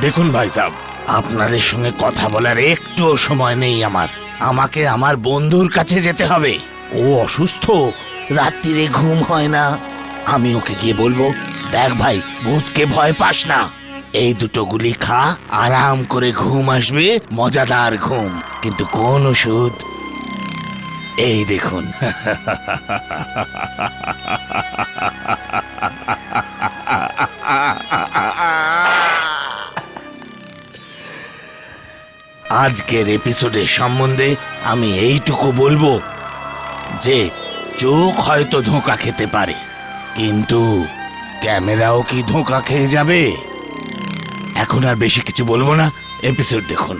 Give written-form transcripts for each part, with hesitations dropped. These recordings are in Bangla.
দেখুন ভাই সাহেব, আপনাদের সঙ্গে কথা বলার একটুও সময় নেই আমার। আমাকে আমার বন্ধুর কাছে যেতে হবে। ও অসুস্থ, রাত্রিরে ঘুম হয় না। আমি ওকে গিয়ে বলবো, দেখ ভাই, ভূতকে ভয় পাস না, এই দুটো গুলি খা, আরাম করে ঘুম আসবে, মজাদার ঘুম। কিন্তু কোন ওষুধ? এই দেখুন। আজকের এপিসোডের সম্বন্ধে আমি এইটুকু বলবো যে চোখ হয়তো ধোঁকা খেতে পারে, কিন্তু ক্যামেরাও কি ধোঁকা খেয়ে যাবে? এখন আর বেশি কিছু বলবো না, এপিসোড দেখুন।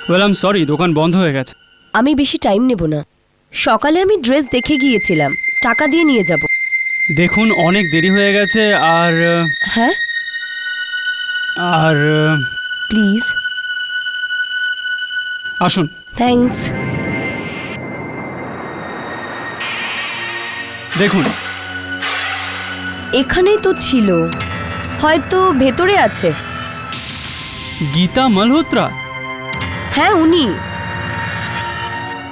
ওয়েল আই এম সরি, দোকান বন্ধ হয়ে গেছে। আমি বেশি টাইম নেব না। সকালে আমি ড্রেস দেখে গিয়েছিলাম, টাকা দিয়ে নিয়ে যাব। দেখুন অনেক দেরি হয়ে গেছে। আর হ্যাঁ, আর প্লিজ। আসুন। থ্যাঙ্কস। দেখুন, এখানেই তো ছিল, হয়তো ভেতরে আছে। গীতা মালহোত্রা? হ্যাঁ, উনি।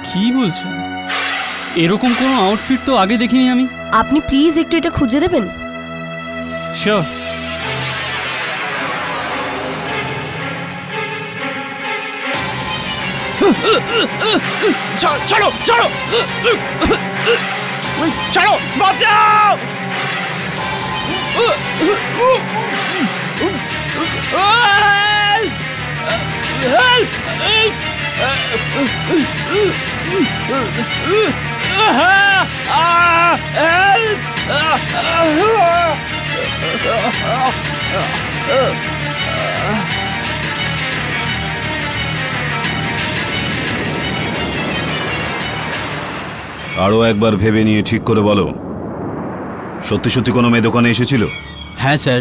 কি বলছেন? এরকম কোনো আউটফিট তো আগে দেখিনি আমি। আপনি প্লিজ একটু এটা খুঁজে দেবেন। শিওর। চলো চলো চলো, বাঁচাও! আরও একবার ভেবে নিয়ে ঠিক করে বলো, সত্যি সত্যি কোনো মেয়ে দোকানে এসেছিল? হ্যাঁ স্যার।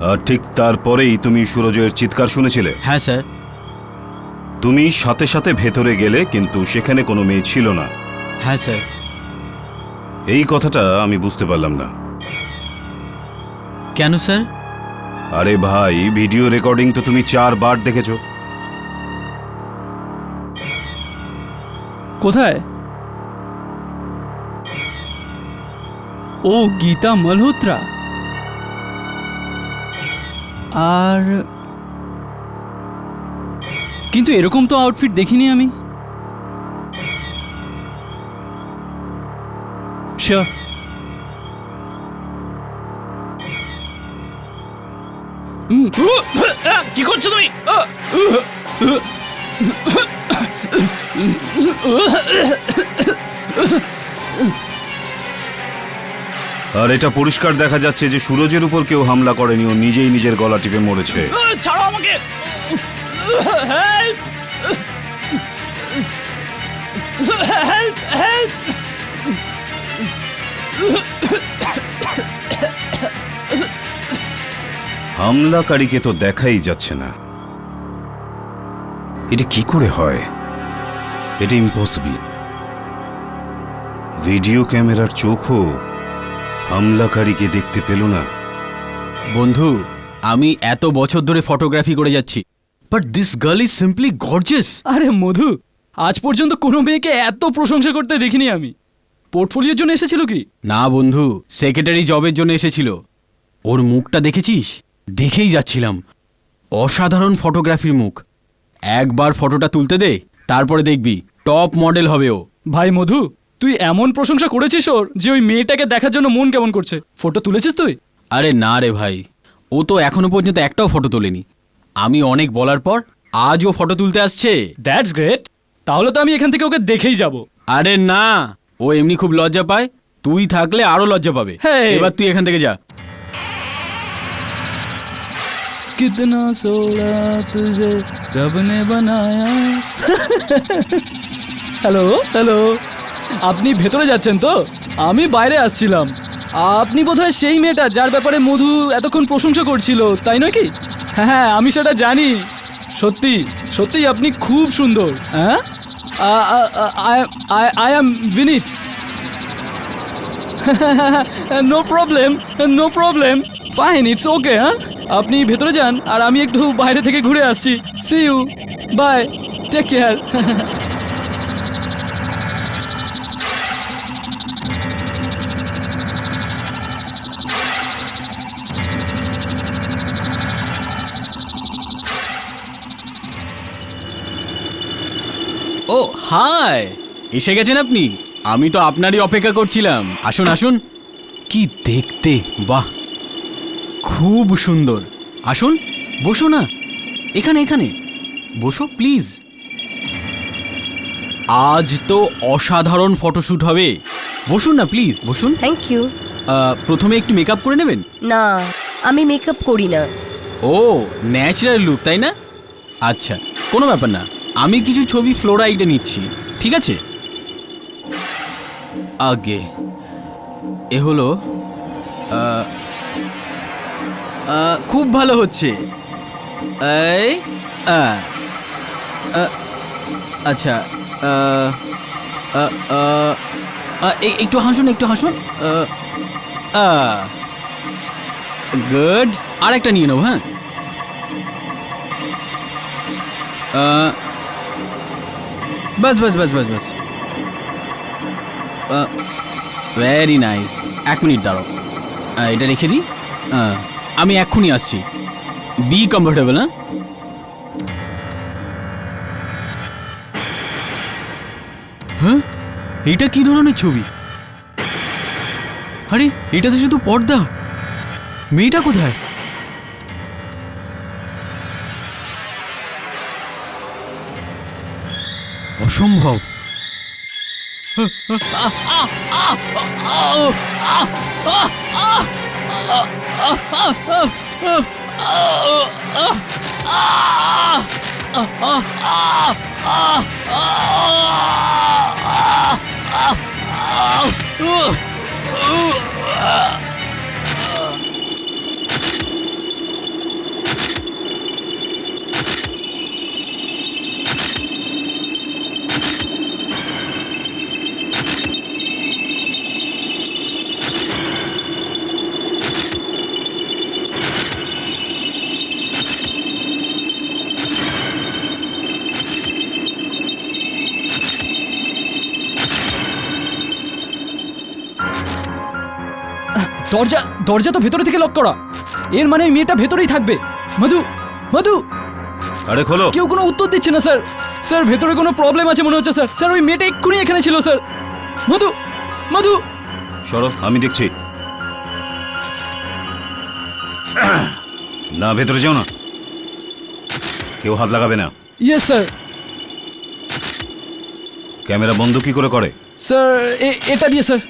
আর ঠিক তারপরেই তুমি সুরজের চিৎকার শুনেছিলে? হ্যাঁ স্যার। তুমি সাথে সাথে ভেতরে গেলে, কিন্তু সেখানে কোনো মেয়ে ছিল না। হ্যাঁ স্যার। এই কথাটা আমি বুঝতে পারলাম না। কেন স্যার? আরে ভাই, ভিডিও রেকর্ডিং তো তুমি 4 বার দেখেছো। কোথায়? ও গীতা মালহোত্রা। আর কিন্তু এরকম তো আউটফিট দেখিনি আমি। শিওর। কি করছো তুমি? আর এটা পরিষ্কার দেখা যাচ্ছে যে সুরজের উপর কেউ হামলা করেনি, ও নিজেই নিজের গলা টিপে মরেছে। ছাড়ো আমাকে! হেল্প! হেল্প! হেল্প! হামলাকারীকে তো দেখাই যাচ্ছে না। এটা কি করে হয়? এটা ইম্পসিবল। ভিডিও ক্যামেরার চোখও হামলাকারীকে দেখতে পেল না। বন্ধু, আমি এত বছর ধরে ফটোগ্রাফি করে যাচ্ছি, but this girl is simply gorgeous. আরে মধু, আজ পর্যন্ত কোনো মেয়েকে এত প্রশংসা করতে দেখিনি আমি। পোর্টফোলিওর জন্য এসেছিল কি? না বন্ধু, সেক্রেটারি জবের জন্য এসেছিল। ওর মুখটা দেখেছিস? দেখেই যাচ্ছিলাম। অসাধারণ ফটোগ্রাফির মুখ। একবার ফটোটা তুলতে দে, তারপরে দেখবি টপ মডেল হবে ও। ভাই মধু, তুই এমন প্রশংসা করেছিস ওর যে ওই মেয়েটাকে দেখার জন্য মন কেমন করছে। ফটো তুলেছিস তুই? আরে না রে ভাই, ও তো এখনো পর্যন্ত একটাও ফটো তোলেনি। আমি অনেক বলার পর আজ ও ফটো তুলতে আসছে। That's great. তাহলে তো আমি এখান থেকে ওকে দেখেই যাব। আরে না, ও এমনি খুব লজ্জা পায়, তুই থাকলে আরো লজ্জা পাবে। Hey! এবার তুই এখান থেকে যা। कितना सोला तुझे रब ने बनाया। হ্যালো হ্যালো, আপনি ভেতরে যাচ্ছেন তো? আমি বাইরে আসছিলাম। আপনি বোধহয় সেই মেয়েটা যার ব্যাপারে মধু এতক্ষণ প্রশংসা করছিল, তাই নয় কি? হ্যাঁ, আমি সেটা জানি। সত্যি সত্যি আপনি খুব সুন্দর। হ্যাঁ, I am Vineet. No problem, no problem, fine, it's okay. হ্যাঁ, আপনি ভেতরে যান আর আমি একটু বাইরে থেকে ঘুরে আসছি। See you, bye, take care. ও হাই, এসে গেছেন আপনি? আমি তো আপনারই অপেক্ষা করছিলাম। আসুন আসুন। কি দেখতে, বাহ, খুব সুন্দর। আসুন, বসো না, এখানে এখানে বসো প্লিজ। আজ তো অসাধারণ ফটোশ্যুট হবে। বসুন না প্লিজ, বসুন। Thank you. প্রথমে একটু মেকআপ করে নেবেন? না, আমি মেকআপ করি না। ও, ন্যাচারাল লুক, তাই না? আচ্ছা, কোনো ব্যাপার না। আমি কিছু ছবি ফ্লোরাইডে নিচ্ছি, ঠিক আছে? আগে এ হলো, খুব ভালো হচ্ছে। এই, আচ্ছা, একটু হাসুন, একটু হাসুন। গুড, আর একটা নিয়ে নেবো। হ্যাঁ, বাস বাস বাস বাস বাস, ভেরি নাইস। 1 মিনিট দাঁড়াও, এটা রেখে দিই। আমি এক্ষুনি আসছি। B comfortable. হ্যাঁ, হ্যাঁ, এটা কি ধরনের ছবি? আরে, এটা তো শুধু পর্দা। মেয়েটা কোথায়? অসম্ভব। দরজা দরজা তো ভেতরে থেকে লক করা। এর মানে ওই মেয়েটা ভেতরেই থাকবে। মধু, মধু, আরে খোলো। কেউ কোনো উত্তর দিচ্ছে না স্যার। স্যার, ভেতরে কোনো প্রবলেম আছে মনে হচ্ছে স্যার। স্যার, ওই মেয়েটা এক্ষুনি এখানে ছিল স্যার। মধু, মধু। সরো, আমি দেখছি। না, ভেতরে যাও না, কেউ হাত লাগাবে না। Yes sir. ক্যামেরা বন্ধ কি করে করে? স্যার, এটা দিয়ে স্যার।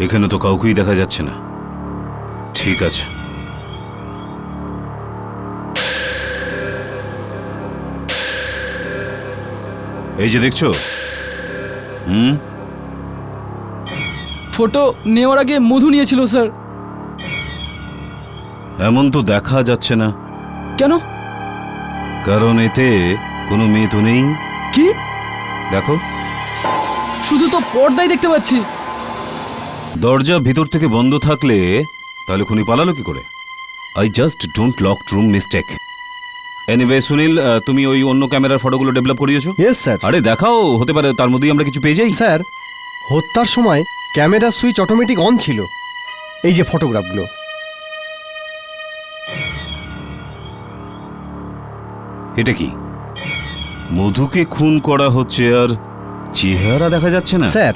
এখানে তো কাউকেই দেখা যাচ্ছে না। ঠিক আছে, এই যে দেখছো। ফটো নেওয়ার আগে মধু নিয়েছিল স্যার। এমন তো দেখা যাচ্ছে না। কেন? কারণ এতে কোনো মেয়ে তো নেই। কি? দেখো, শুধু তো পর্দাই দেখতে পাচ্ছি। দরজা ভিতর থেকে বন্ধ থাকলে তাহলে খুনি পালালো কি করে? I just don't lock room mistake. Anyway Sunil, তুমি ওই অন্য ক্যামেরার ফটোগুলো ডেভেলপ করিয়েছো? Yes sir. আরে দেখাও, হতে পারে তার মধ্যেই আমরা কিছু পেয়ে যাই। স্যার, হত্যার সময় ক্যামেরার সুইচ অটোমেটিক অন ছিল। এই যে ফটোগ্রাফগুলো। এটা কি? মধুকে খুন করা হচ্ছে আর চেহারা দেখা যাচ্ছে না। স্যার,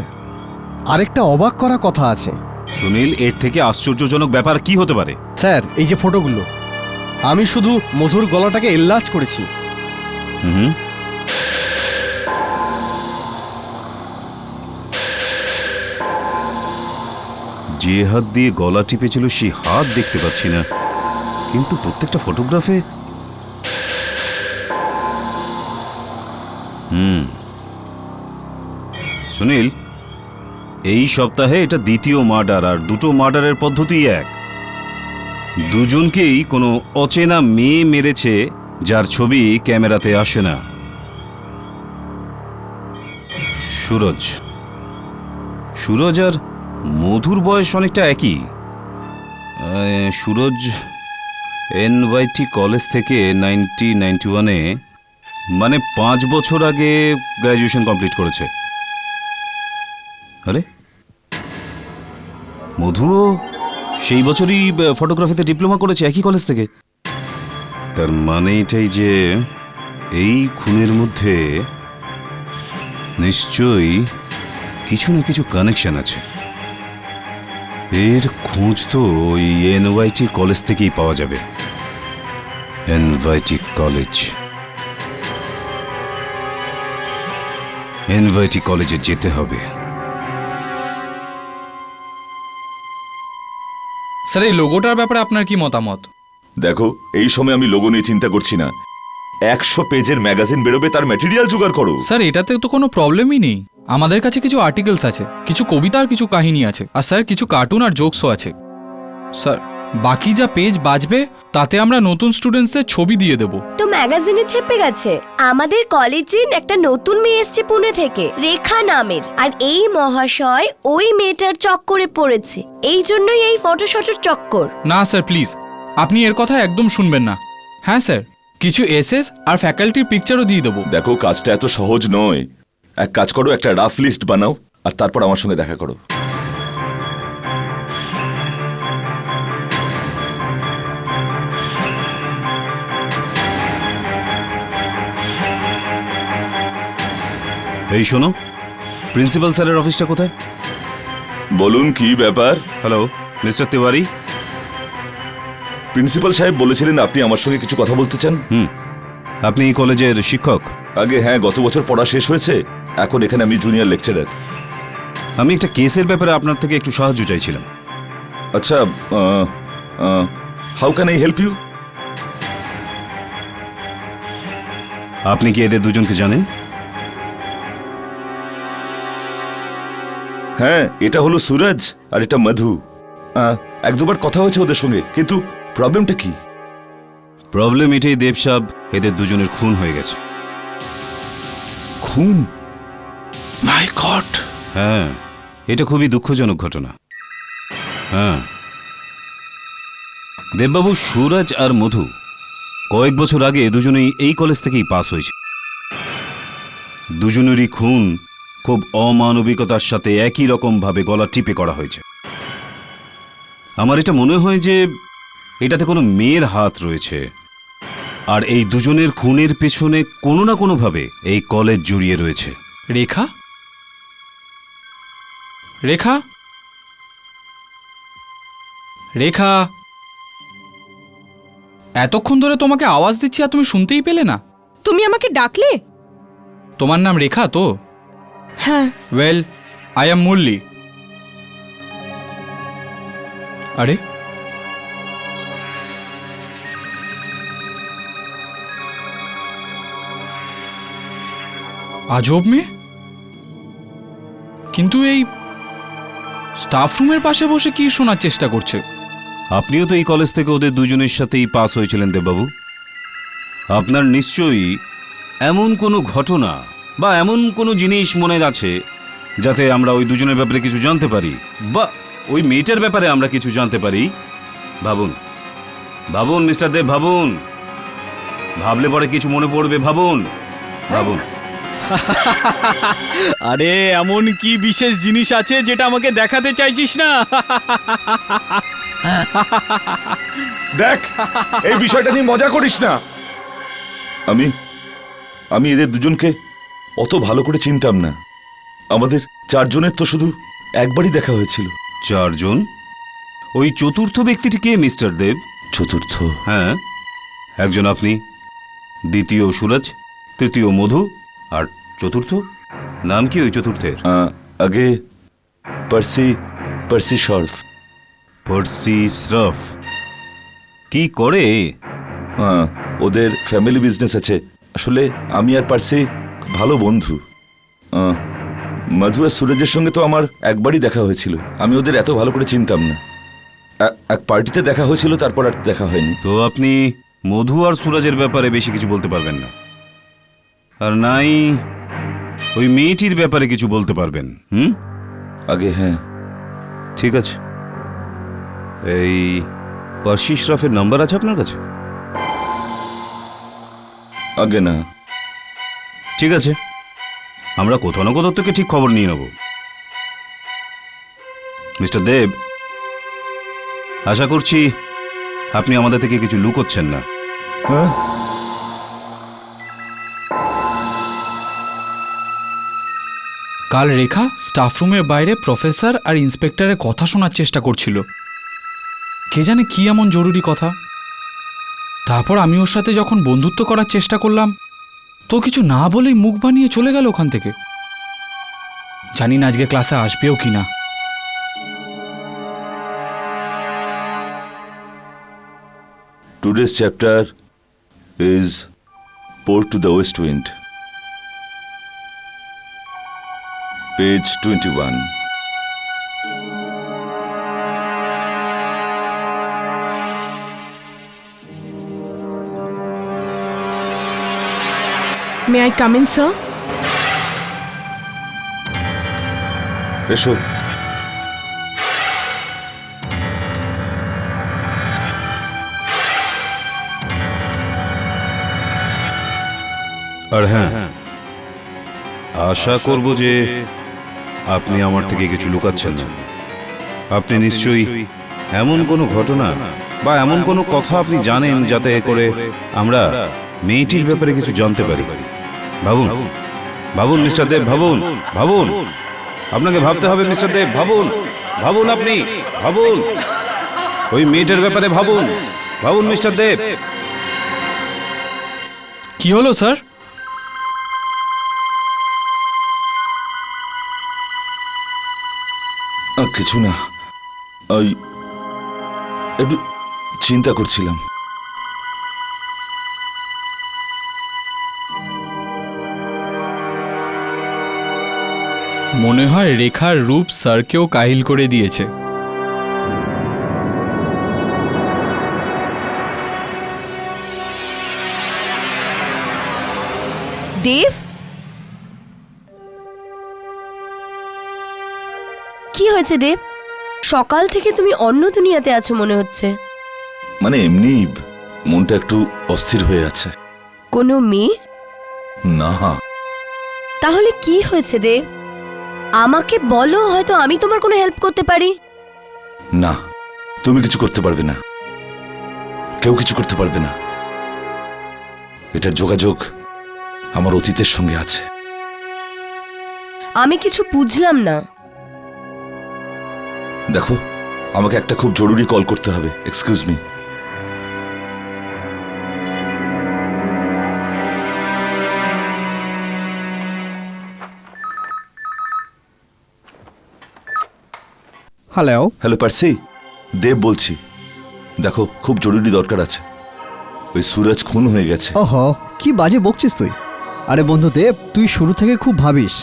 আরেকটা অবাক করা কথা আছে। সুনীল, এর থেকে আশ্চর্যজনক ব্যাপার কি হতে পারে? স্যার, এই যে ফটোগুলো, আমি শুধু মধুর গলাটাকে এল্লাজ করেছি। হুম, যে হাত দিয়ে গলা টিপেছিল সেই হাত দেখতে পাচ্ছি না, কিন্তু প্রত্যেকটা ফটোগ্রাফে সুনীল, এই সপ্তাহে এটা দ্বিতীয় মার্ডার, আর দুটো মার্ডারের পদ্ধতি এক। দুজনকেই কোনো অচেনা মেয়ে মেরেছে যার ছবি ক্যামেরাতে আসে না। সুরজ সুরজ আর মধুর বয়স অনেকটা একই। সুরজ এনওয়াইটি কলেজ থেকে 1991-এ, মানে 5 বছর আগে গ্র্যাজুয়েশন কমপ্লিট করেছে। আরে, মধুও সেই বছরই ফটোগ্রাফিতে ডিপ্লোমা করেছে একই কলেজ থেকে। তার মানে এটাই যে এই খুনের মধ্যে নিশ্চয়ই কিছু না কিছু কানেকশন আছে। এর খোঁজ তো ওই এনওয়াইটি কলেজ থেকেই পাওয়া যাবে। এনওয়াইটি কলেজ, এনওয়াইটি কলেজে যেতে হবে। স্যার, এই লোগোটার ব্যাপারে আপনার কি মতামত? দেখো, এই সময় আমি লোগো নিয়ে চিন্তা করছি না। 100 পেজের ম্যাগাজিন বেরোবে, তার ম্যাটেরিয়াল জোগাড় করো। স্যার, এটাতে তো কোনো প্রবলেমই নেই। আমাদের কাছে কিছু আর্টিকেলস আছে, কিছু কবিতা আর কিছু কাহিনী আছে, আর স্যার কিছু কার্টুন আর জোকসও আছে। স্যার, বাকি যা পেজ বাঁচবে তাতে আমরা নতুন স্টুডেন্টসদের ছবি দিয়ে দেব। তো ম্যাগাজিনে ছেপে গেছে আমাদের কলেজে একটা নতুন মেয়ে এসছে পুনে থেকে, রেখা নামের, আর এই মহাশয় ওই মেয়েটার চক্করে পড়েছে। এই জন্যই এই ফটোশটের চক্কর। না স্যার, প্লিজ আপনি এর কথা একদম শুনবেন না। হ্যাঁ স্যার, কিছু এসএস আর ফ্যাকাল্টির পিকচারও দিয়ে দেবো। দেখো, কাজটা এত সহজ নয়। এক কাজ করো, একটা রাফ লিস্ট বানাও আর তারপর আমার সঙ্গে দেখা করো। এই শোনো, প্রিন্সিপাল স্যারের অফিসটা কোথায়? বলুন, কি ব্যাপার? Hello, mister Tiwari. প্রিন্সিপাল সাহেব বলেছিলেন আপনি আমার সঙ্গে কিছু কথা বলতে চান। আপনি এই কলেজের শিক্ষক? আগে হ্যাঁ, গত বছর পড়া শেষ হয়েছে, এখন এখানে আমি জুনিয়র লেকচারার। আমি একটা কেসের ব্যাপারে আপনার থেকে একটু সাহায্য চাইছিলাম। আচ্ছা, how can I help you? আপনি কি এদের দুজনকে জানেন? হ্যাঁ, এটা হলো সুরজ আর এটা মধু। 1-2বার কথা হয়েছে ওদের সঙ্গে, কিন্তু প্রবলেমটা কি? প্রবলেম এটাই দেব সাহেব, এদের দুজনের খুন হয়ে গেছে। খুন? মাই গড! হ্যাঁ, এটা খুবই দুঃখজনক ঘটনা। হ্যাঁ দেববাবু, সুরজ আর মধু কয়েক বছর আগে দুজনেই এই কলেজ থেকেই পাস হয়েছে। দুজনেরই খুন খুব অমানবিকতার সাথে একই রকম ভাবে গলা টিপে করা হয়েছে। আমার এটা মনে হয় যে এটাতে কোনো মেয়ের হাত রয়েছে, আর এই দুজনের খুনের পেছনে কোনো না কোনোভাবে এই কলেজ জড়িয়ে রয়েছে। রেখা? রেখা? রেখা, এতক্ষণ ধরে তোমাকে আওয়াজ দিচ্ছি আর তুমি শুনতেই পেলে না? তুমি আমাকে ডাকলে? তোমার নাম রেখা তো? হ্যাঁ। Well, I am Murli. আরে, আজব মেয়ে। কিন্তু এই স্টাফ রুমের পাশে বসে কি শোনার চেষ্টা করছে? আপনিও তো এই কলেজ থেকে ওদের দুজনের সাথেই পাস হয়েছিলেন দেববাবু। আপনার নিশ্চয়ই এমন কোনো ঘটনা বা এমন কোনো জিনিস মনে আছে যাতে আমরা ওই দুজনের ব্যাপারে কিছু জানতে পারি, বা ওই মেয়েটার ব্যাপারে আমরা কিছু জানতে পারি। ভাবুন ভাবুন মিস্টার দেব, ভাবুন। ভাবলে পরে কিছু মনে পড়বে, ভাবুন ভাবুন। আরে, এমন কি বিশেষ জিনিস আছে যেটা আমাকে দেখাতে চাইছিস না? দেখ, এই বিষয়টা নিয়ে মজা করিস না। আমি আমি এদের দুজনকে অত ভালো করে চিনতাম না। আমাদের চারজনের তো শুধু একবারই দেখা হয়েছিল। চারজন? ওই চতুর্থ ব্যক্তিটি কে মিস্টার দেব? চতুর্থ? হ্যাঁ, একজন আপনি, দ্বিতীয় সুরজ, তৃতীয় মধু, আর চতুর্থ নাম কি ওই চতুর্থের? আগে পার্সি শরফ। পার্সি শ্রফ কি করে? ওদের ফ্যামিলি বিজনেস আছে। আসলে আমি আর পার্সি ভালো বন্ধু। মধু আর সুরজের সঙ্গে তো আমার একবারই দেখা হয়েছিল। আমি ওদের এত ভালো করে চিনতাম না। এক পার্টিতে দেখা হয়েছিল, তারপর আর দেখা হয়নি। তো আপনি মধু আর সুরজের ব্যাপারে বেশি কিছু বলতে পারবেন না, আর নাই ওই মেয়েটির ব্যাপারে কিছু বলতে পারবেন? আগে হ্যাঁ। ঠিক আছে, এই পার্সি শ্রফের নাম্বার আছে আপনার কাছে? আগে না। ঠিক আছে, আমরা কোথাও না কোথাও থেকে ঠিক খবর নিয়ে নেব। মিস্টার দেব, আশা করছি আপনি আমাদের থেকে কিছু লুকোচ্ছেন না। হ্যাঁ, কাল রেখা স্টাফ রুমের বাইরে প্রফেসর আর ইন্সপেক্টরের কথা শোনার চেষ্টা করছিল। কে জানে কি এমন জরুরি কথা। তারপর আমি ওর সাথে যখন বন্ধুত্ব করার চেষ্টা করলাম, তো কিছু না বলেই মুখ বানিয়ে চলে গেল ওখান থেকে। জানি না আজকে ক্লাসে আসবেও কিনা। Today's chapter is Port to the West Wind. Page 21. May I come in sir? এসো। আর হ্যাঁ, আশা করব যে আপনি আমার থেকে কিছু লুকাচ্ছেন না। আপনি নিশ্চয়ই এমন কোনো ঘটনা বা এমন কোনো কথা আপনি জানেন যাতে করে আমরা মেয়েটির ব্যাপারে কিছু জানতে পারি। ভাবুন, ভাবুন মিস্টার দেব, ভাবুন, ভাবুন। আপনাকে ভাবতে হবে মিস্টার দেব, ভাবুন, ভাবুন, আপনি ভাবুন, ওই মেয়েটার ব্যাপারে ভাবুন, ভাবুন মিস্টার দেব। কি হলো স্যার? কিছু না, ওই একটু চিন্তা করছিলাম। মনে হয় রেখার রূপ স্যারকেও কাহিল করে দিয়েছে। দেব, কি হয়েছে দেব? সকাল থেকে তুমি অন্য দুনিয়াতে আছো মনে হচ্ছে। মানে এমনি মনটা একটু অস্থির হয়ে আছে। কোনো মেয়ে? না। তাহলে কি হয়েছে দেব? আমাকে বলো, হয়তো আমি তোমার কোনো হেল্প করতে পারি। না, তুমি কিছু করতে পারবে না, কেউ কিছু করতে পারবে না। এটার যোগাযোগ আমার অতীতের সঙ্গে আছে। আমি কিছু বুঝলাম না। দেখো, আমাকে একটা খুব জরুরি কল করতে হবে। Excuse me. Hello. Hello Percy, Dev বলছি। দেখো, খুব জরুরি দরকার আছে। ওই সুরজ খুন হয়ে গেছে। ওহো, কি বাজে বকছিস তুই? আরে বন্ধু দেব, তুই শুরু থেকে খুব ভাবিস।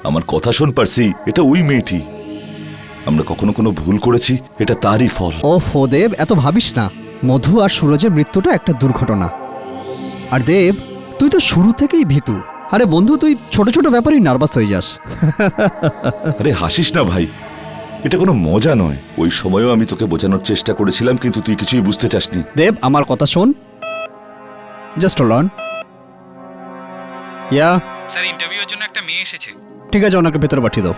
আমার কথা শোন পার্সি, এটা ওই মেয়েটি। আমরা কখনো কোনো ভুল করেছি, এটা তারই ফল। ওফো দেব, এত ভাবিস না। মধু আর সুরজের মৃত্যুটা একটা দুর্ঘটনা। আর দেব, তুই তো শুরু থেকেই ভীতু। আরে বন্ধু, তুই ছোট ছোট ব্যাপারেই নার্ভাস হয়ে যাস। আরে হাসিস না ভাই, এটা কোনো মজা নয়। ওই সময়ও আমি তোকে বোঝানোর চেষ্টা করেছিলাম, কিন্তু তুই কিছুই বুঝতে চাসনি। দেব, আমার কথা শোন। Just hold on. Yeah sir, ইন্টারভিউর জন্য একটা মেয়ে এসেছে। ঠিক আছে, ওনাকে ভেতরে পাঠিয়ে দাও।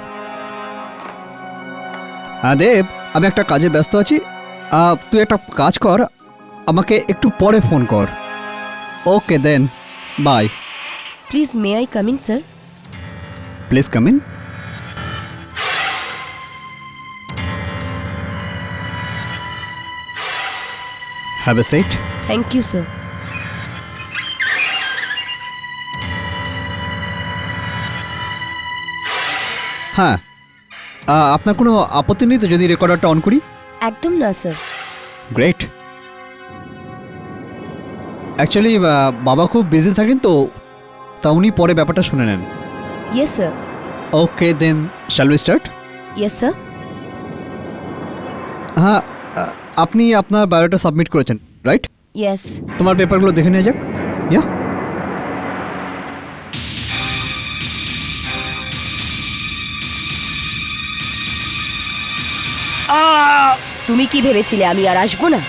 হ্যাঁ দেব, আমি একটা কাজে ব্যস্ত আছি। তুই একটা কাজ কর, আমাকে একটু পরে ফোন কর। Okay then, bye. Please may I come in sir? Please come in. Have a seat. Thank you sir. হ্যাঁ, আপনার কোনো আপত্তি নেই তো যদি রেকর্ডারটা অন করি? একদম না স্যার। গ্রেট। অ্যাকচুয়ালি বাবা খুব বিজি থাকেন তো, তা উনি পরে ব্যাপারটা শুনে নেন। Yes sir. Okay then shall we start? Yes sir. হ্যাঁ, আপনি আপনার বায়োডাটা সাবমিট করেছেন, রাইট? ইয়েস। তোমার পেপারগুলো দেখে নেওয়া যাক। ইয়া। তুমি কি ভেবেছিলে আমি আর আসবো না?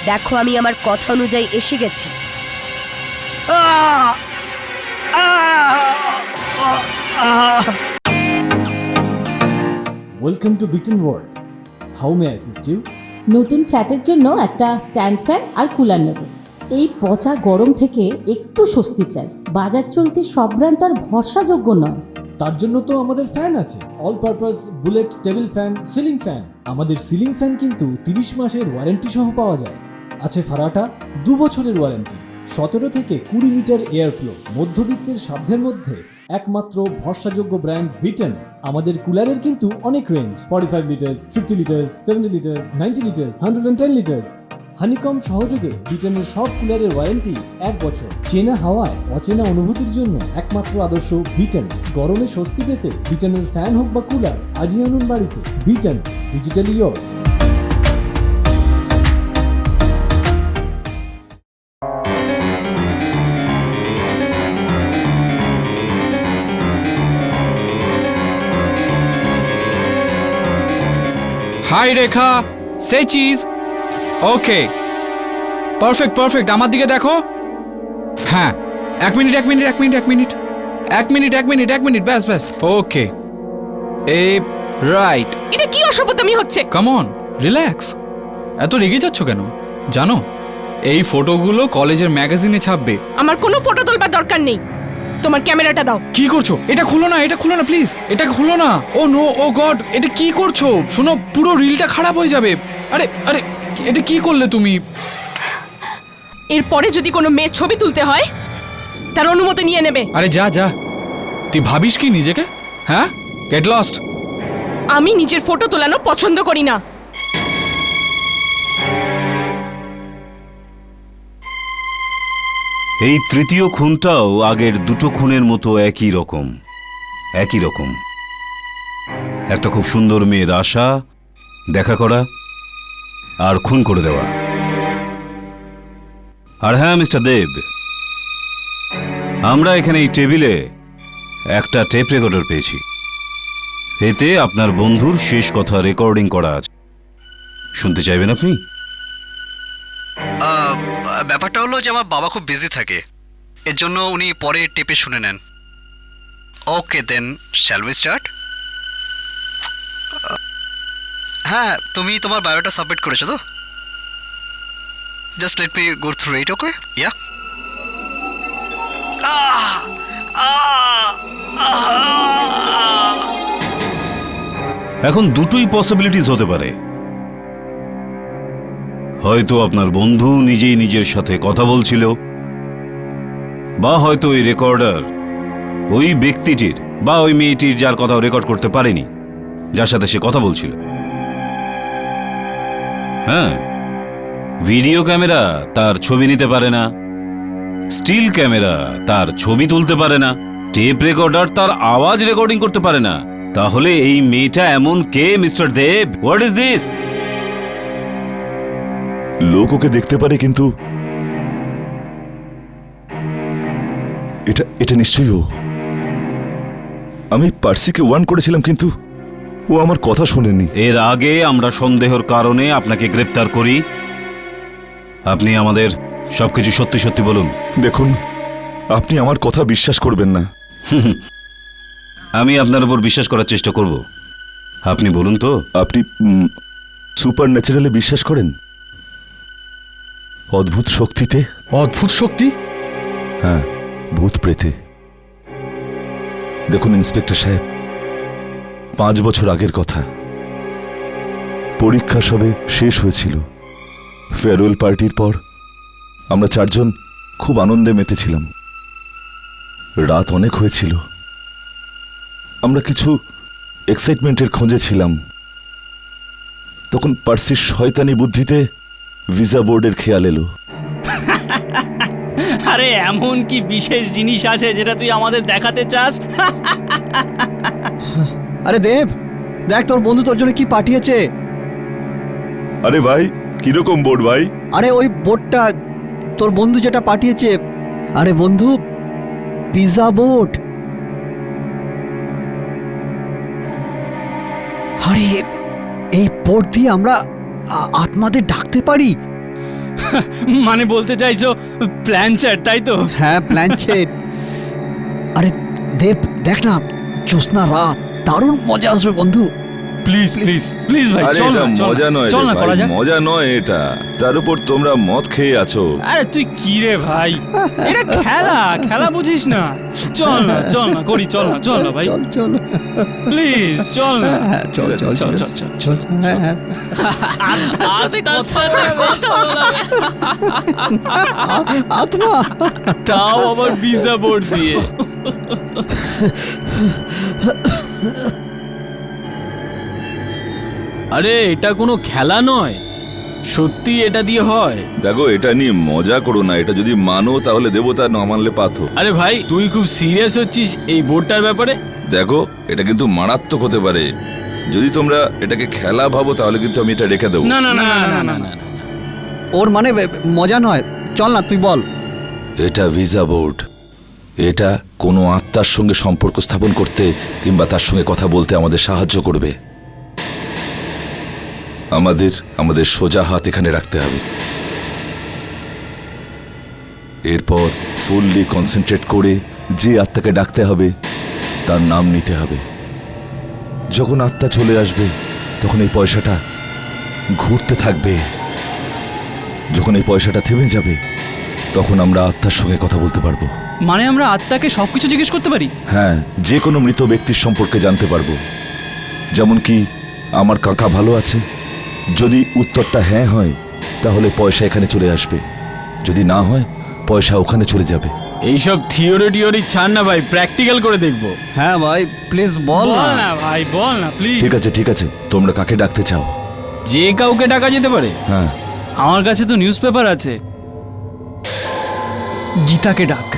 দেখো আমি আমার কথা অনুযায়ী এসে গেছি। ওয়েলকাম টু বিটেন world. How may I assist you? নতুন ফ্ল্যাটের জন্য একটা স্ট্যান্ড ফ্যান আর কুলার নেব। এই পচা গরম থেকে একটু স্বস্তি চাই। বাজার চলতে সব ব্র্যান্ড আর ভরসাযোগ্য নয়। তার জন্য তো আমাদের ফ্যান আছে, all purpose bullet table fan, ceiling fan. আমাদের সিলিং ফ্যান কিন্তু 30 মাসের ওয়ারেন্টি সহ পাওয়া যায়। আছে ফারাটা 2 বছরের ওয়ারেন্টি, 17 থেকে 20 মিটার এয়ার ফ্লো। মধ্যবিত্তের সাধ্যের মধ্যে একমাত্র ভরসাযোগ্য ব্র্যান্ড বিটেন। আমাদের কুলারের কিন্তু অনেক range, 45 litres, 50 litres, 70 litres, 90 litres, 110 litres. Honeycomb সহযোগে বিটেনের সব কুলারের ওয়ারেন্টি 1 বছর। চেনা হাওয়ায় অচেনা অনুভূতির জন্য একমাত্র আদর্শ বিটেন। গরমে স্বস্তি পেতে বিটেনের ফ্যান হোক বা কুলার, আজই আনুন বাড়িতে। বিটেন, digitally years. Hi Rekha, say cheese. Okay, perfect perfect. আমার দিকে দেখো। হ্যাঁ, 1 minute 1 minute 1 minute 1 minute 1 minute 1 minute 1 minute, ব্যাস ব্যাস। ওকে, এ রাইট। এটা কি অসভ্যতামি হচ্ছে? Come on, relax. এত রেগে যাচ্ছ কেন? জানো এই ফটোগুলো কলেজের ম্যাগাজিনে ছাপবে। আমার কোনো ফটো তোলবার দরকার নেই। তোমার ক্যামেরাটা দাও। কি করছো? এটা খুলো না, এটা খুলো না প্লিজ, এটা খুলো না। ও নো, ও গড, এটা কি করছো? শোনো, পুরো রিলটা খারাপ হয়ে যাবে। আরে আরে, এটা কি করলে তুমি? এরপরে যদি কোনো মেয়ের ছবি তুলতে হয় তার অনুমতি নিয়ে নেবে। আরে যা যা, তুই ভাবিস কি নিজেকে? হ্যাঁ, গেট লস্ট। আমি নিজের ফটো তোলানো পছন্দ করি না। এই তৃতীয় খুনটাও আগের দুটো খুনের মতো একই রকম। একটা খুব সুন্দর মেয়ের আশা, দেখা করা আর খুন করে দেওয়া। আর হ্যাঁ মিস্টার দেব, আমরা এখানে এই টেবিলে একটা টেপ রেকর্ডার পেয়েছি। এতে আপনার বন্ধুর শেষ কথা রেকর্ডিং করা আছে। শুনতে চাইবেন আপনি? ব্যাপারটা হলো যে আমার বাবা খুব বিজি থাকে, এর জন্য উনি পরে টেপে শুনে নেন। Okay then shall we start? হ্যাঁ, তুমি তোমার বায়োটা সাবমিট করেছো তো? Just let me go through it. Okay, yeah. এখন দুটোই পসিবিলিটিস হতে পারে। হয়তো আপনার বন্ধু নিজেই নিজের সাথে কথা বলছিল, বা হয়তো ওই রেকর্ডার ওই ব্যক্তিটির বা ওই মেয়েটির যার কথা রেকর্ড করতে পারেনি, যার সাথে সে কথা বলছিল। হ্যাঁ, ভিডিও ক্যামেরা তার ছবি নিতে পারে না, স্টিল ক্যামেরা তার ছবি তুলতে পারে না, টেপ রেকর্ডার তার আওয়াজ রেকর্ডিং করতে পারে না। তাহলে এই মেয়েটা এমন কে mister Dev? What is this? লোক ওকে দেখতে পারে, কিন্তু এটা নিশ্চয়ই ও। আমি পার্সিকে ওয়ার্ন করেছিলাম, কিন্তু ও আমার কথা শোনেনি। এর আগে আমরা সন্দেহের কারণে আপনাকে গ্রেপ্তার করি। আপনি আমাদের সবকিছু সত্যি সত্যি বলুন। দেখুন, আপনি আমার কথা বিশ্বাস করবেন না। আমি আপনার উপর বিশ্বাস করার চেষ্টা করব। আপনি বলুন তো। আপনি সুপার ন্যাচারালে বিশ্বাস করেন? অদ্ভুত শক্তিতে? অদ্ভুত শক্তি? হ্যাঁ, ভূত প্রেতে। দেখুন ইন্সপেক্টর সাহেব, 5 বছর আগের কথা। পরীক্ষা সবে শেষ হয়েছিল। ফেয়ারওয়েল পার্টির পর আমরা 4 জন খুব আনন্দে মেতেছিলাম। রাত অনেক হয়েছিল। আমরা কিছু এক্সাইটমেন্টের খোঁজে ছিলাম। তখন পার্সির শয়তানি বুদ্ধিতে ভিসা বোর্ডের খেয়াল এলো। আরে এমন কি বিশেষ জিনিস আছে যেটা তুই আমাদের দেখাতে চাস? আরে দেব, দেখ তোর বন্ধু তোর জন্য কি পাঠিয়েছে। আরে ভাই, কিরকম বোর্ড ভাই? আরে ওই বোর্ডটা তোর বন্ধু যেটা পাঠিয়েছে। আরে বন্ধু, পিৎজা বোর্ড। আরে এই বোর্ড দিয়ে আমরা আত্মাদের ডাকতে পারি। মানে বলতে চাইছো প্ল্যান চ্যাট, তাই তো? হ্যাঁ, প্ল্যানচেট। আরে দেব, দেখ না, জ্যোৎস্না রাত, দারুণ মজা আসবে বন্ধু। প্লিজ প্লিজ প্লিজ ভাই, আরে চল এটা না, মজা নয় চল রে না, ভাই, করা যাক। মজা নয় এটা। তার উপর তোমরা মদ খেয়ে আছো। আরে তুই কি রে ভাই, এটা খেলা, খেলা বুঝিস না? চল না, চল না করি, চল না, চল না ভাই, চল চল, প্লিজ চল না। হ্যাঁ, চল চল চল, চল চল, চল, হ্যাঁ, হ্যাঁ। আত্মা, তাও আবার ভিসা বোর্ড দিয়ে। আরে এটা কোনো খেলা নয়, সত্যি এটা দিয়ে হয়। দেখো, এটা নিয়ে মজা করো না। এটা যদি মানো তাহলে দেবতা, না মানলে পাথর। আরে ভাই, তুই খুব সিরিয়াস হচ্ছিস এই বোর্ডটার ব্যাপারে? দেখো, এটা কিন্তু মারাত্মক হতে পারে। যদি তোমরা এটাকে খেলা ভাবো তাহলে কিন্তু আমি এটা রেখে দেবো। না না না না না না, ওর মানে মজা নয়। চল না, তুই বল। এটা ভিসা বোর্ড। এটা কোনো আত্মার সঙ্গে সম্পর্ক স্থাপন করতে কিংবা তার সঙ্গে কথা বলতে আমাদের সাহায্য করবে। আমাদের সোজা হাত এখানে রাখতে হবে। এরপর ফুললি কনসেন্ট্রেট করে যে আত্মাকে ডাকতে হবে তার নাম নিতে হবে। যখন আত্মা চলে আসবে তখন এই পয়সাটা ঘুরতে থাকবে। যখন এই পয়সাটা থেমে যাবে তখন আমরা আত্মার সঙ্গে কথা বলতে পারবো। মানে আমরা আত্মাকে সবকিছু জিজ্ঞেস করতে পারি? হ্যাঁ, যে কোনো মৃত ব্যক্তির সম্পর্কে জানতে পারবো। যেমন কি, আমার কাকা ভালো আছে? যদি উত্তরটা হ্যাঁ হয় তাহলে পয়সা এখানে চলে আসবে, যদি না হয় পয়সা ওখানে চলে যাবে। এইসব থিওরি ছাড় না ভাই, প্র্যাকটিক্যাল করে দেখবো। হ্যাঁ ভাই, প্লিজ বল বল না। না ভাই, বল না প্লিজ। ঠিক আছে ঠিক আছে, তোমরা কাকে ডাকতে চাও? যে কাউকে ডাকা যেতে পারে। হ্যাঁ, আমার কাছে তো নিউজ পেপার আছে। গীতাকে ডাক।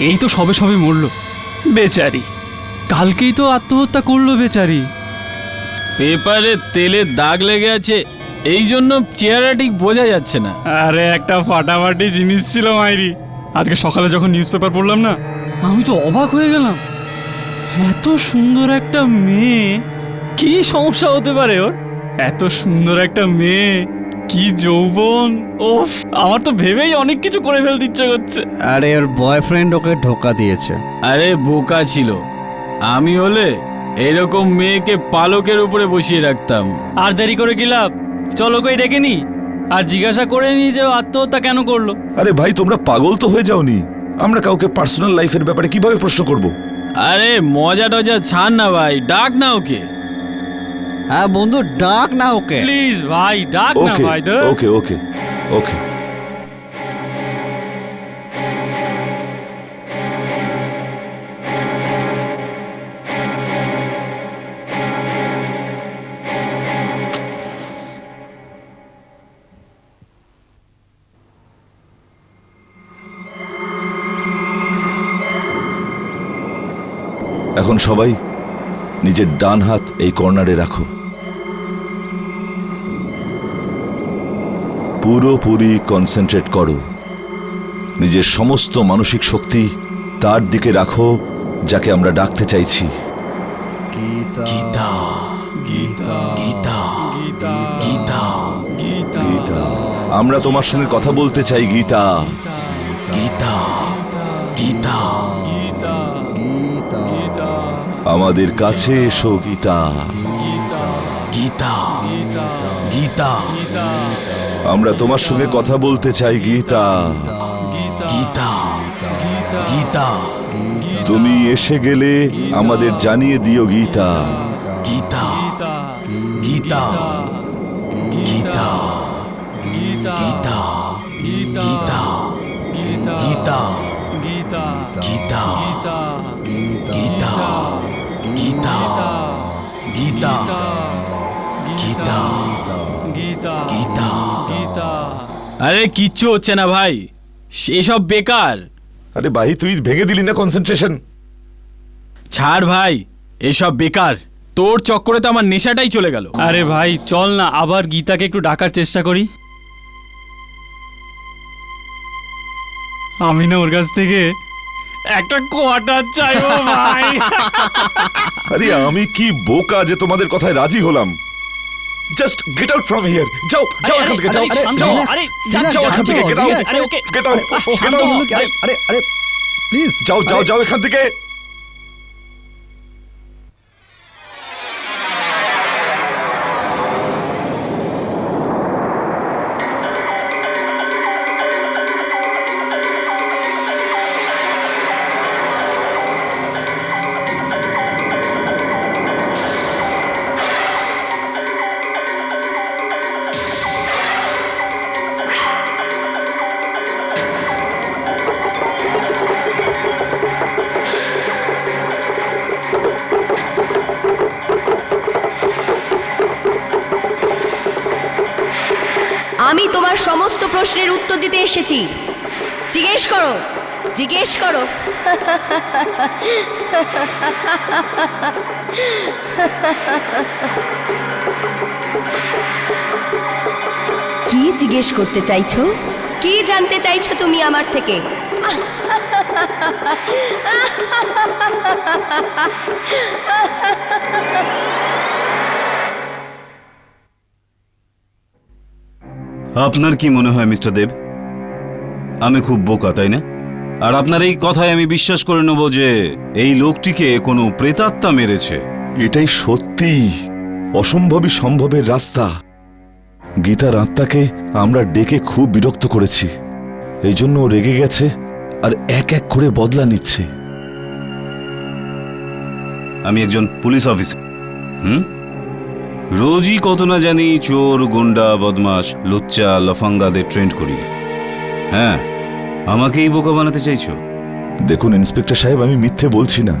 এই তো সবে সবে মরলো বেচারি, কালকেই তো আত্মহত্যা করলো বেচারি। পেপারে তেলের দাগ লেগে আছে, এই জন্য চেহারা ঠিক বোঝা যাচ্ছে না। আরে একটা ফাটাফাটি জিনিস ছিল মাইরি। আজকে সকালে যখন নিউজ পেপার পড়লাম না, আমি তো অবাক হয়ে গেলাম। এত সুন্দর একটা মেয়ে, কি সমস্যা হতে পারে ওর? এত সুন্দর একটা মেয়ে, কি যৌবন! ওফ, আমার তো ভেবেই অনেক কিছু করে ফেলতে ইচ্ছে করছে। আরে ওর বয়ফ্রেন্ড ওকে ধোকা দিয়েছে। আরে বোকা ছিল, আমি হলে এরকম মেয়েকে পালকের উপরে বসিয়ে রাখতাম। আর দেরি করে কি লাভ? চলো কই ডেকে নি, আর জিজ্ঞাসা করে নি যে ও আত্মহত্যা কেন করলো। আরে ভাই, তোমরা পাগল তো হয়ে যাওনি? আমরা কাউকে পার্সোনাল লাইফের ব্যাপারে কিভাবে প্রশ্ন করব? আরে মজা টজা ছাড় না ভাই, ডাক না ওকে। হ্যাঁ বন্ধু, ডাক না ওকে। প্লিজ ভাই, ডাক না ওকে ভাই। ওকে ওকে ওকে। এখন সবাই নিজের ডান হাত এই কর্নারে রাখো। পুরোপুরি কনসেন্ট্রেট করো। নিজের সমস্ত মানসিক শক্তি তার দিকে রাখো যাকে আমরা ডাকতে চাইছি। গীতা, গীতা গীতা, গীতা গীতা গীতা, আমরা তোমার সঙ্গে কথা বলতে চাই। গীতা, গীতা গীতা গীতা, আমাদের কাছে এসো। গীতা, গীতা গীতা আমরা তোমার সঙ্গে কথা বলতে চাই। গীতা, গীতা গীতা তুমি এসে গেলে আমাদের জানিয়ে দিও গীতা। গীতা গীতা গীতা গীতা গীতা গীতা গীতা গীতা গীতা গীতা গীতা গীতা গীতা। আরে কিচ্ছু হচ্ছে না ভাই, এসব বেকার। আরে ভাই, তুই ভেঙে দিলি না কনসেন্ট্রেশন। ছাড় ভাই, এসব বেকার। তোর চক্করে তো আমার নেশাটাই চলে গেল। আরে ভাই চল না আবার গীতাকে একটু ডাকার চেষ্টা করি। আমি না ওর কাছ থেকে একটা কোয়ার্টার চাইবো ভাই। আরে আমি কি বোকা যে তোমাদের কথায় রাজি হলাম। Just get out from here. যাও যাও এখান থেকে, যাও যাও যাও এখান থেকে, get out, get out, get out. আরে আরে প্লিজ যাও যাও যাও এখান থেকে। আমি তোমার সমস্ত প্রশ্নের উত্তর দিতে এসেছি। জিজ্ঞেস করো, জিজ্ঞেস করো। কি জিজ্ঞেস করতে চাইছো? কি জানতে চাইছো তুমি আমার থেকে? আপনার কি মনে হয় মিস্টার দেব, আমি খুব বোকা তাই না? আর আপনার এই কথায় আমি বিশ্বাস করে নেব যে এই লোকটিকে কোনো প্রেতাত্মা মেরেছে? এটাই সত্যি অসম্ভবই সম্ভবের রাস্তা। গীতার আত্মাকে আমরা ডেকে খুব বিরক্ত করেছি, এই জন্য ও রেগে গেছে আর এক এক করে বদলা নিচ্ছে। আমি একজন পুলিশ অফিসার, রোজই কত না জানি চোর, গুন্ডা, বদমাশ, লুচ্চা, লফাঙ্গাদের ট্রেন্ড করি। হ্যাঁ, আমাকেই বোকা বানাতে চাইছো? দেখুন ইন্সপেক্টর সাহেব, আমি মিথ্যে বলছি না।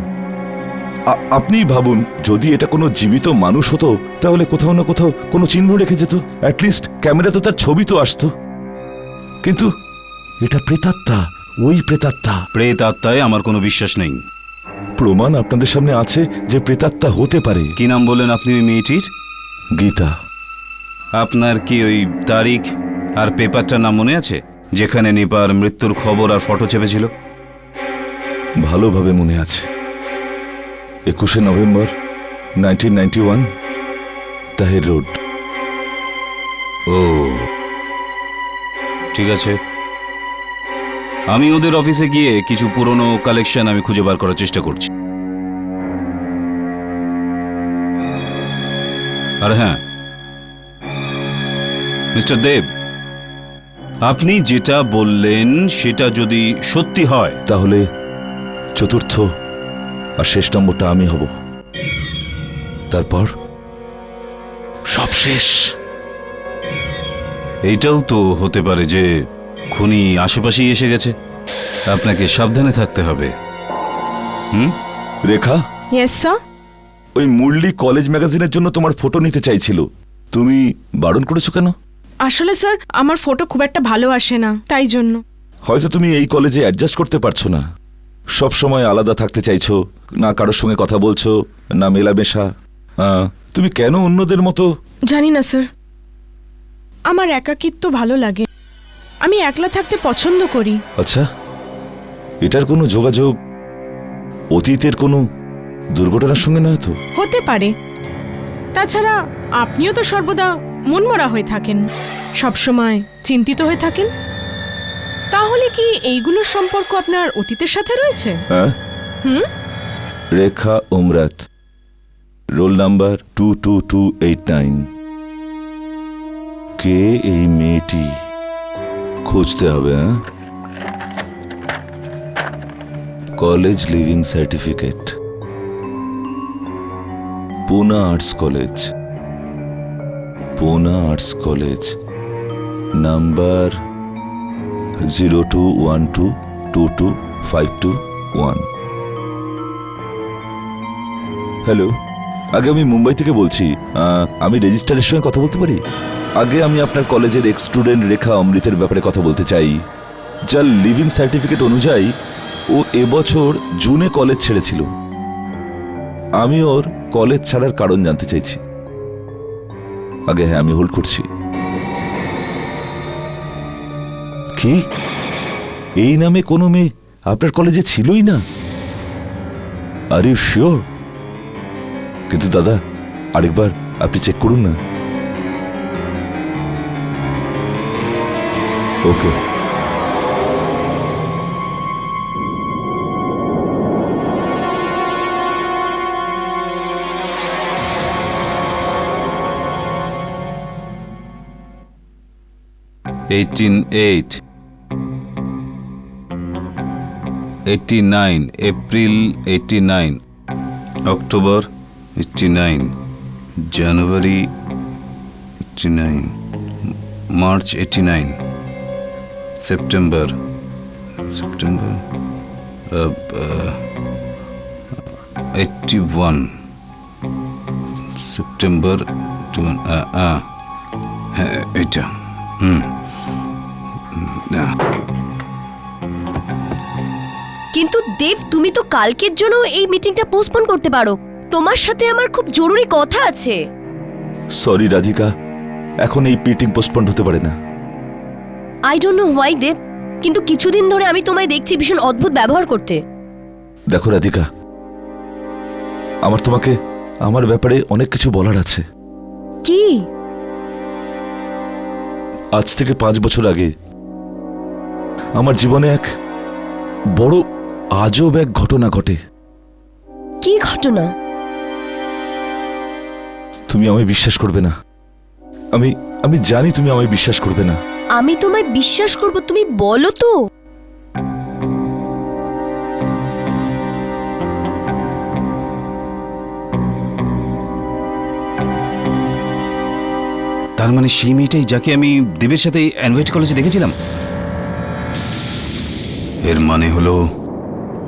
আপনিই ভাবুন, যদি এটা কোনো জীবিত মানুষ হতো তাহলে কোথাও না কোথাও কোনো চিহ্ন রেখে যেত, অ্যাটলিস্ট ক্যামেরাতে তার ছবি তো আসতো। কিন্তু এটা প্রেতাত্মা, ওই প্রেতাত্মা। প্রেতাত্মায় আমার কোনো বিশ্বাস নেই। প্রমাণ আপনাদের সামনে আছে যে প্রেতাত্মা হতে পারে। কি নাম বললেন আপনি ওই মেয়েটির? গীতা। আপনার কি ওই তারিখ আর পেপারটার নাম মনে আছে যেখানে নিপার মৃত্যুর খবর আর ফটো চেপেছিল? ভালোভাবে মনে আছে। 21শে নভেম্বর 1991, তাহের রোড। ও ঠিক আছে, আমি ওদের অফিসে গিয়ে কিছু পুরনো কালেকশন আমি খুঁজে বার করার চেষ্টা করছি। আর হ্যাঁ মিস্টার দেব, আপনি যেটা বললেন সেটা যদি সত্যি হয় তাহলে চতুর্থ আর শেষ নম্বরটা আমি হব। তারপর সব শেষ। এইটাও তো হতে পারে যে খুনি আশেপাশেই এসে গেছে। আপনাকে সাবধানে থাকতে হবে। রেখা, ইয়েস স্যার। ওই মুরলি কলেজ ম্যাগাজিনের জন্য তোমার ফটো নিতে চাইছিল, তুমি বারণ করেছো কেন? আসলে স্যার আমার ফটো খুব একটা ভালো আসে না, তাই জন্য। হয়তো তুমি এই কলেজে অ্যাডজাস্ট করতে পারছো না, সব সময় আলাদা থাকতে চাইছো, না কারোর সঙ্গে কথা বলছো, না মেলামেশা। তুমি কেন অন্যদের মতো? জানি না স্যার, আমার একাকিত্ব ভালো লাগে, আমি একলা থাকতে পছন্দ করি। আচ্ছা, এটার কোনো যোগাযোগ অতীতের কোনো দুর্ঘটনার সঙ্গে নয় তো? হতে পারে। তাছাড়া আপনিও তো সর্বদা মনমরা হয়ে থাকেন, সবসময় চিন্তিত হয়ে থাকেন। তাহলে কি এইগুলোর সম্পর্ক আপনার অতীতের সাথে রয়েছে? হ্যাঁ। রেখা উমরাত, রোল নাম্বার 22289। কে এই মেয়েটি? খুঁজতে হবে। কলেজ লিভিং সার্টিফিকেট, পুনা আর্টস কলেজ, পুনা আর্টস কলেজ, নাম্বার 0212225221। হ্যালো, আগে আমি মুম্বাই থেকে বলছি। আমি রেজিস্ট্রারের সঙ্গে কথা বলতে পারি? আগে আমি আপনার কলেজের এক্স স্টুডেন্ট রেখা অমৃতের ব্যাপারে কথা বলতে চাই, যার লিভিং সার্টিফিকেট অনুযায়ী ও এবছর জুনে কলেজ ছেড়েছিল। আমি ওর কলেজ ছাড়ার কারণ জানতে চাইছি। আগে হ্যাঁ, আমি হোল্ড করছি। কি এই নামে কোনো মেয়ে আপনার কলেজে ছিলই না? Are you sure? কিন্তু দাদা, আরেকবার আপনি চেক করুন না। Okay. April 89, October 89, January 89, March 89, September 81, September 81, হ্যাঁ এটা। কিন্তু দেব, তুমি তো কালকের জন্য এই মিটিংটা পোস্টপোন করতে পারো। তোমার সাথে আমার খুব জরুরি কথা আছে। সরি রাধিকা, এখন এই মিটিং পোস্টপন্ড হতে পারে না। আই ডোন্ট নো হোয়াই দেব, কিন্তু কিছুদিন ধরে আমি তোমায় দেখছি ভীষণ অদ্ভুত ব্যবহার করতে। দেখো রাধিকা, আমার তোমাকে আমার ব্যাপারে অনেক কিছু বলার আছে। কি? আজ থেকে 5 বছর আগে আমার জীবনে এক বড় আজব এক ঘটনা ঘটে। কি ঘটনা? তুমি আমায় বিশ্বাস করবে না। আমি জানি তুমি আমায় বিশ্বাস করবে না। আমি তোমায় বিশ্বাস করব, তুমি বলো তো। তার মানে সেই মেয়েটাই যাকে আমি দেবের সাথে অ্যানভাইট কলেজে দেখেছিলাম? এর মানে হলো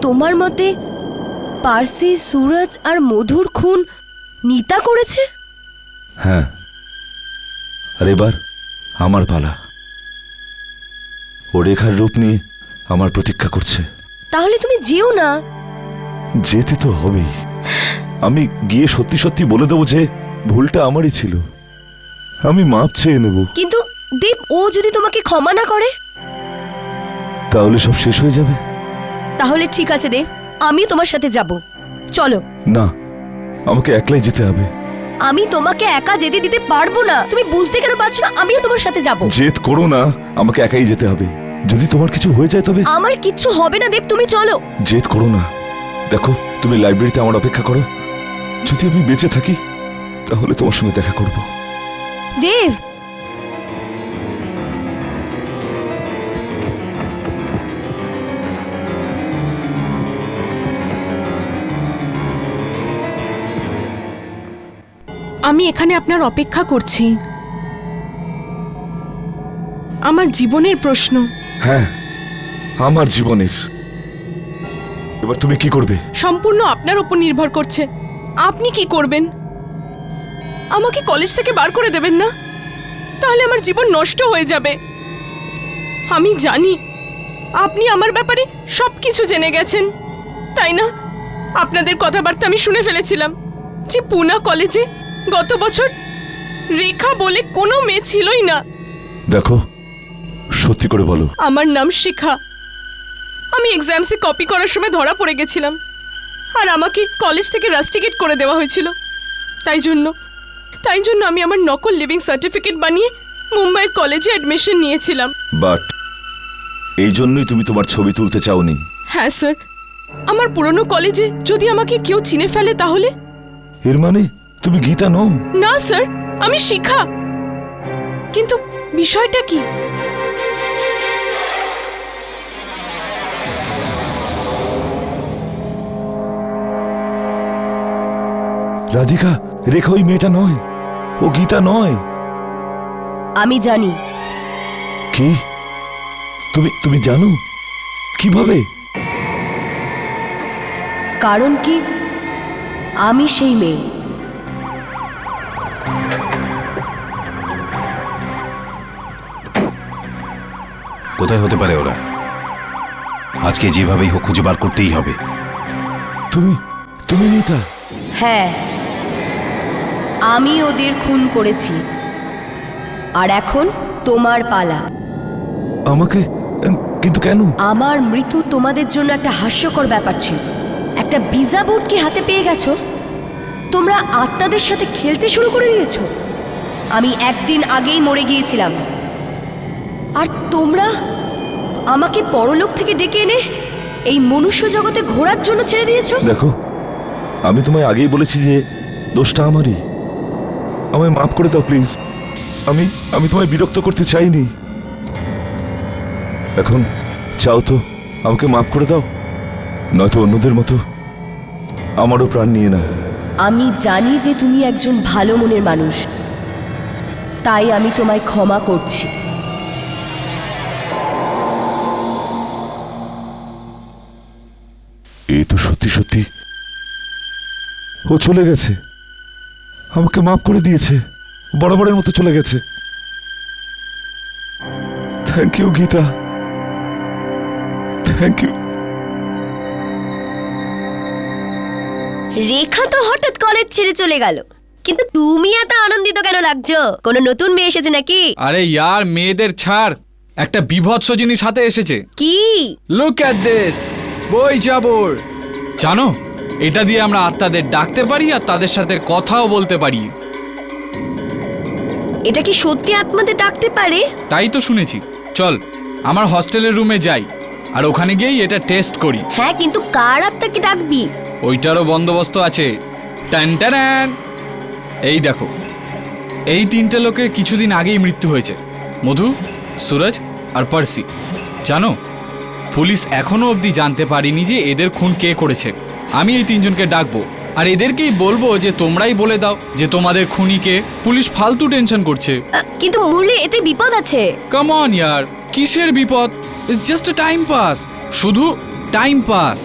তোমার মতে পার্সি, সুরজ আর মধুর খুন নিতা করেছে? হ্যাঁ, আর এবার আমার পালা। ও রেখার রূপ নিয়ে আমার প্রতীক্ষা করছে। তাহলে তুমি যেও না। যেতে তো হবেই। আমি গিয়ে সত্যি সত্যি বলে দেবো যে ভুলটা আমারই ছিল। আমি মাপ চেয়ে নেব। কিন্তু দেব, ও যদি তোমাকে ক্ষমা না করে? তাহলে সব শেষ হয়ে যাবে। তাহলে ঠিক আছে দেব, আমিও তোমার সাথে যাব। চলো। না, আমাকে একলাই যেতে হবে। আমি তোমাকে একা যেতে দিতে পারবো না। তুমি বুঝতে কেন পারছো না? আমিও তোমার সাথে যাব। জেদ করো না, আমাকে একাই যেতে হবে। যদি তোমার কিছু হয়ে যায় তবে? আমার কিচ্ছু হবে না দেব, তুমি চলো। জেদ করো না। দেখো, তুমি লাইব্রেরিতে আমার অপেক্ষা করো। যদি আমি বেঁচে থাকি তাহলে তোমার সঙ্গে দেখা করব। দেব, আমি এখানে আপনার অপেক্ষা করছি। আমার জীবনের প্রশ্ন। হ্যাঁ, আমার জীবনের। এবার তুমি কি করবে? সম্পূর্ণ আপনার উপর নির্ভর করছে। আপনি কি করবেন? আমাকে কলেজ থেকে বার করে দেবেন না? তাহলে আমার জীবন নষ্ট হয়ে যাবে। আমি জানি আপনি আমার ব্যাপারে সবকিছু জেনে গেছেন, তাই না? আপনাদের কথাবার্তা আমি শুনে ফেলেছিলাম যে পুনা কলেজে গত বছর রেখা বলে কোনো মেয়ে ছিলই না। দেখো, সত্যি করে বলো। আমার নাম শিখা। আমি এক্সামসে কপি করার সময় ধরা পড়ে গেছিলাম, আর আমাকে কলেজ থেকে রাস্টিকেট করে দেওয়া হয়েছিল। তাই জন্য আমি আমার নকল লিভিং সার্টিফিকেট বানিয়ে মুম্বাইয়ের কলেজে অ্যাডমিশন নিয়েছিলাম। বাট এই জন্যই তুমি তোমার ছবি তুলতে চাওনি? হ্যাঁ স্যার, আমার পুরনো কলেজে যদি আমাকে কেউ চিনে ফেলে তাহলে? এর মানে তুমি গীতা নও? না স্যার, আমি শিখা। কিন্তু বিষয়টা কি? রাধিকা, রেখা ওই মেয়েটা নয়, ও গীতা নয়। আমি জানি। কি? তুমি জানো? কিভাবে? কারণ কি, আমি সেই মেয়ে। কোথায় হতে পারে ওরা? আজকে যেভাবেই হোক খুঁজে বার করতেই হবে। তুমি নীতা? হ্যাঁ, আমি ওদের খুন করেছি। আর এখন তোমার পালা। আমাকে? কিন্তু কেন? আমার মৃত্যু তোমাদের জন্য একটা হাস্যকর ব্যাপার ছিল। একটা ভিসা বোর্ড কি হাতে পেয়ে গেছো? তোমরা আত্মাদের সাথে খেলতে শুরু করে দিয়েছো। আমি একদিন আগেই মরে গিয়েছিলাম, আর তোমরা আমাকে পরলোক থেকে ডেকে এনে এই মনুষ্য জগতে ঘোরার জন্য ছেড়ে দিয়েছো। দেখো, আমি তোমায় আগেই বলেছি যে দোষটা আমারই। আমায় মাফ করে দাও প্লিজ। আমি তোমায় বিরক্ত করতে চাইনি। এখন চাও তো আমাকে মাফ করে দাও, নয়তো অন্যদের মতো আমারও প্রাণ নিয়ে নাও। আমি জানি যে তুমি একজন ভালো মনের মানুষ, তাই আমি তোমায় ক্ষমা করছি। এই তো সত্যি সত্যি ও চলে গেছে, আমাকে মাফ করে দিয়েছে, বরাবরের মতো চলে গেছে। Thank you Gita, thank you. Rekha তো হঠাৎ কলেজ ছেড়ে চলে গেল, কিন্তু তুমি এত আনন্দিত কেন লাগছো? কোনো নতুন মেয়ে এসেছে নাকি? আরে ইয়ার, মেয়েদের ছাড়, একটা বিভৎস জিনিস হাতে এসেছে। কি? লুক অ্যাট দিস বই জাবর। জানো, এটা দিয়ে আমরা আত্মাদের ডাকতে পারি আর তাদের সাথে কথাও বলতে পারি। এটা কি সত্যি আত্মাদের ডাকতে পারে? তাই তো শুনেছি। চল আমার হস্টেলের রুমে যাই, আর ওখানে গিয়েই এটা টেস্ট করি। হ্যাঁ, কিন্তু কার আত্মাকে ডাকবি? ওইটারও বন্দোবস্ত আছে। টান টান। এই দেখো, এই তিনটে লোকের কিছুদিন আগেই মৃত্যু হয়েছে, মধু, সুরজ আর পার্সি। জানো, পুলিশ এখনো অবধি জানতে পারিনি যে এদের খুন কে করেছে। আমি এই তিনজনকে ডাকবো আর এদেরকেই বলবো যে তোমরাই বলে দাও যে তোমাদের খুনি কে। পুলিশ ফালতু টেনশন করছে। কিন্তু মূলে এতে বিপদ আছে। কাম অন ইয়ার, কিসের বিপদ? It's just a time pass, শুধু টাইম পাস।